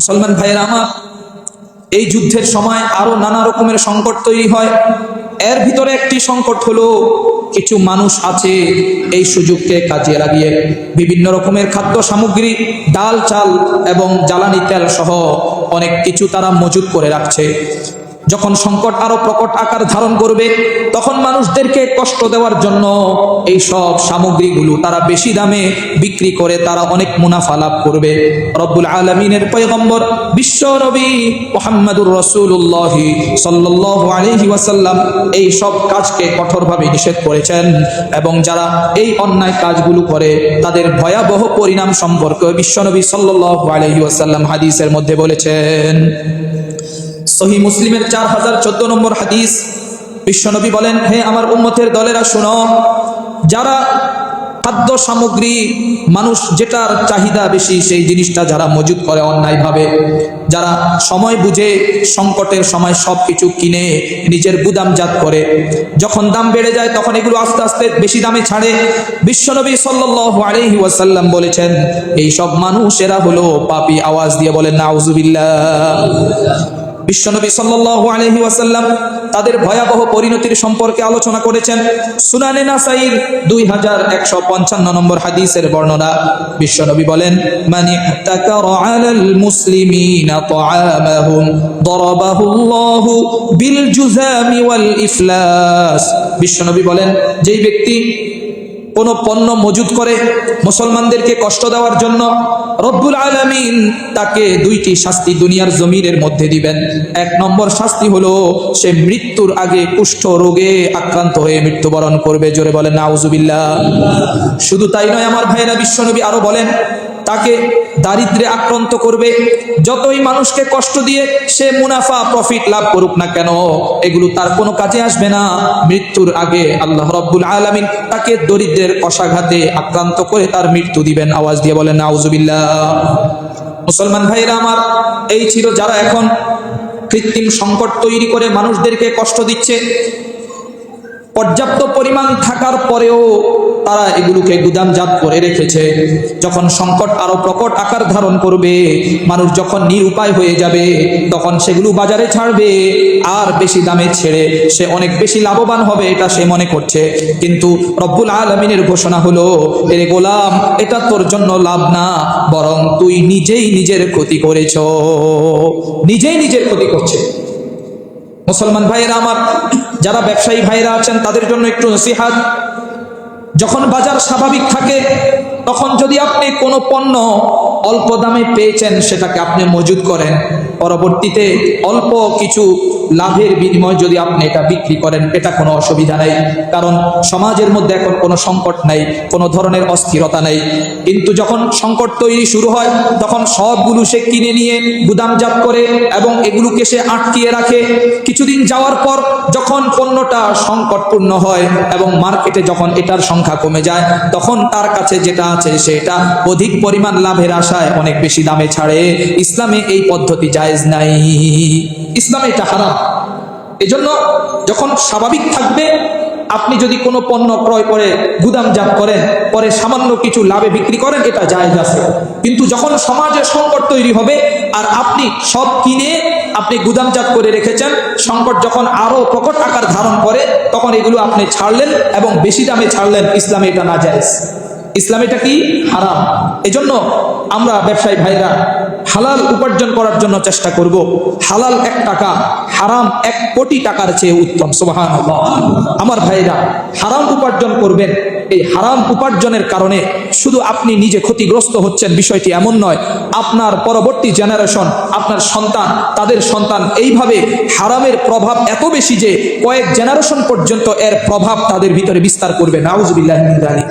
মুসলমান ভাইয়েরা আমার, এই যুদ্ধের সময় আরো নানা রকমের সংকট তৈরি হয়। এর ভিতরে একটি সংকট হলো, কিছু মানুষ আছে এই সুযোগকে কাজে লাগিয়ে বিভিন্ন রকমের খাদ্য সামগ্রী, ডাল চাল এবং জ্বালানি তেল সহ অনেক কিছু তারা মজুত করে রাখছে। যখন সংকট আরো প্রকট আকার ধারণ করবে, তখন মানুষদেরকে কষ্ট দেওয়ার জন্য এই সব সামগ্রীগুলো তারা বেশি দামে বিক্রি করে তারা অনেক মুনাফা লাভ করবে। রব্বুল আলামিনের পয়গম্বর বিশ্ব নবী মুহাম্মদুর রাসূলুল্লাহ সাল্লাল্লাহু আলাইহি ওয়াসাল্লাম এই সব কাজকে কঠোরভাবে নিষেধ করেছেন এবং যারা এই অন্যায় কাজগুলো করে তাদের ভয়াবহ পরিণাম সম্পর্কে বিশ্ব নবী সাল্লাল্লাহু আলাইহি ওয়াসাল্লাম হাদিসের মধ্যে বলেছেন। সহিহ মুসলিমের 4014 নম্বর হাদিস, বিশ্বনবী বলেন, হে আমার উম্মতের দলেরা শোনো, যারা খাদ্য সামগ্রী, মানুষ যেটার চাহিদা বেশি সেই জিনিসটা যারা মজুত করে অন্যায়ভাবে, যারা সময় বুঝে সংকটের সময় সব কিছু কিনে নিজের গুদামজাত করে, যখন দাম বেড়ে যায় তখন এগুলো আস্তে আস্তে বেশি দামে ছাড়ে, বিশ্বনবী সাল্লাল্লাহু আলাইহি ওয়াসাল্লাম বলেছেন এই সব মানুষেরা হলো পাপী। আওয়াজ দিয়ে বলেন নাউজুবিল্লাহ। বিশ্বনবী সাল্লাল্লাহু আলাইহি ওয়াসাল্লাম তাদের ভয়াবহ পরিণতির সম্পর্কে আলোচনা করেছেন। সুনানে নাসাঈর 2155 নম্বর হাদিসের বর্ণনা, বিশ্বনবী বলেন, মান ইহতাকারা আলাল মুসলিমিনা তাআমাহুম দরাবাহুল্লাহু বিল জুযামি ওয়াল ইফলাস। বিশ্বনবী বলেন, যেই ব্যক্তি কোন পণ্য মজুদ করে মুসলমানদেরকে কষ্ট দেওয়ার জন্য, রব্বুল আলামিন তাকে দুইটি শাস্তি দুনিয়ার জমিনের মধ্যে দিবেন। এক নম্বর শাস্তি হলো সে মৃত্যুর আগে কুষ্ঠ রোগে আক্রান্ত হয়ে মৃত্যুবরণ করবে। জোরে বলেন নাউজুবিল্লাহ। শুধু তাই নয় আমার ভাইরা, বিশ্বনবী আরো বলেন তাকে দারিদ্রে আক্রান্ত করবে। যতই মানুষকে কষ্ট দিয়ে সে মুনাফা প্রফিট লাভ করুক না কেন, এগুলো তার কোনো কাজে আসবে না। মৃত্যুর আগে আল্লাহ রাব্বুল আলামিন তাকে দরিদ্রের কষাঘাতে আক্রান্ত করে তার মৃত্যু দিবেন। আওয়াজ দিয়ে বলেন নাউজুবিল্লাহ। মুসলমান ভাইরা আমার, এই ছিল যারা এখন কৃত্রিম সংকট তৈরি করে মানুষদেরকে কষ্ট দিচ্ছে। পর্যাপ্ত পরিমাণ থাকার পরেও তারা এগুলোকে গুদামজাত করে রেখেছে। যখন সংকট আরো প্রকট আকার ধারণ করবে, মানুষ যখন নিরুপায় হয়ে যাবে, তখন সেগুলো বাজারে ছাড়বে আর বেশি দামে ছেড়ে সে অনেক বেশি লাভবান হবে, এটা সে মনে করছে। কিন্তু রব্বুল আলামিনের ঘোষণা হলো, এরে গোলাম, এটা তোর জন্য লাভ না, বরং তুই নিজেই নিজের ক্ষতি করেছ, নিজেই নিজের ক্ষতি করছে। মুসলমান ভাইয়েরা আমার, যারা ব্যবসায়ী ভাইরা আছেন তাদের জন্য একটু নসিহত। যখন বাজার স্বাভাবিক থাকে, তখন যদি আপনি কোনো পণ্য অল্প দামে পেয়েছেন সেটাকে আপনি মজুদ করেন, পরবর্তীতে অল্প কিছু লাভের বিনিময়ে যদি আপনি এটা বিক্রি করেন, এটা কোনো অসুবিধা নেই। কারণ সমাজের মধ্যে এখন কোনো সংকট নাই, কোনো ধরনের অস্থিরতা নেই। কিন্তু যখন সংকট তৈরি শুরু হয়, তখন সবগুলো সে কিনে নিয়ে গুদামজাত করে এবং এগুলোকে সে আটকিয়ে রাখে। কিছুদিন যাওয়ার পর যখন পণ্যটা সংকটপূর্ণ হয় এবং মার্কেটে যখন এটার সংখ্যা কমে যায়, তখন তার কাছে যেটা আছে সেটা অধিক পরিমাণ লাভের আশায় অনেক বেশি দামে ছাড়ে। ইসলামে এই পদ্ধতি জায়েজ নাই, ইসলামে এটা হারাম। এজন্য যখন স্বাভাবিক থাকবে, আপনি যদি কোনো পণ্য ক্রয় করে গুদামজাত করেন, পরে সামান্য কিছু লাভে বিক্রি করেন, এটা জায়েজ আছে। কিন্তু যখন সমাজে সংকট তৈরি হবে আর আপনি সব কিনে আপনি গুদামজাত করে রেখেছেন, সংকট যখন আরো প্রকট আকার ধারণ করে, তখন এগুলো আপনি ছাড়লেন এবং বেশি দামে ছাড়লেন, ইসলামে এটা নাজায়েজ, ইসলামে এটা কি হারাম। এজন্য আমরা ব্যবসায়ী ভাইরা হালাল উপার্জন করার জন্য চেষ্টা করব। হালাল 1 টাকা হারাম 1 কোটি টাকার চেয়ে উত্তম। সুবহানাল্লাহ। আমার ভাইরা, হারাম উপার্জন করবেন। এই হারাম উপার্জনের কারণে শুধু আপনি নিজে ক্ষতিগ্রস্ত হচ্ছেন, বিষয়টি এমন নয়, আপনার পরবর্তী জেনারেশন, আপনার সন্তান, তাদের সন্তান, এইভাবে হারামের প্রভাব এত বেশি যে কয়েক জেনারেশন পর্যন্ত এর প্রভাব তাদের ভিতরে বিস্তার করবে। নাউজুবিল্লাহি মিন যালিক।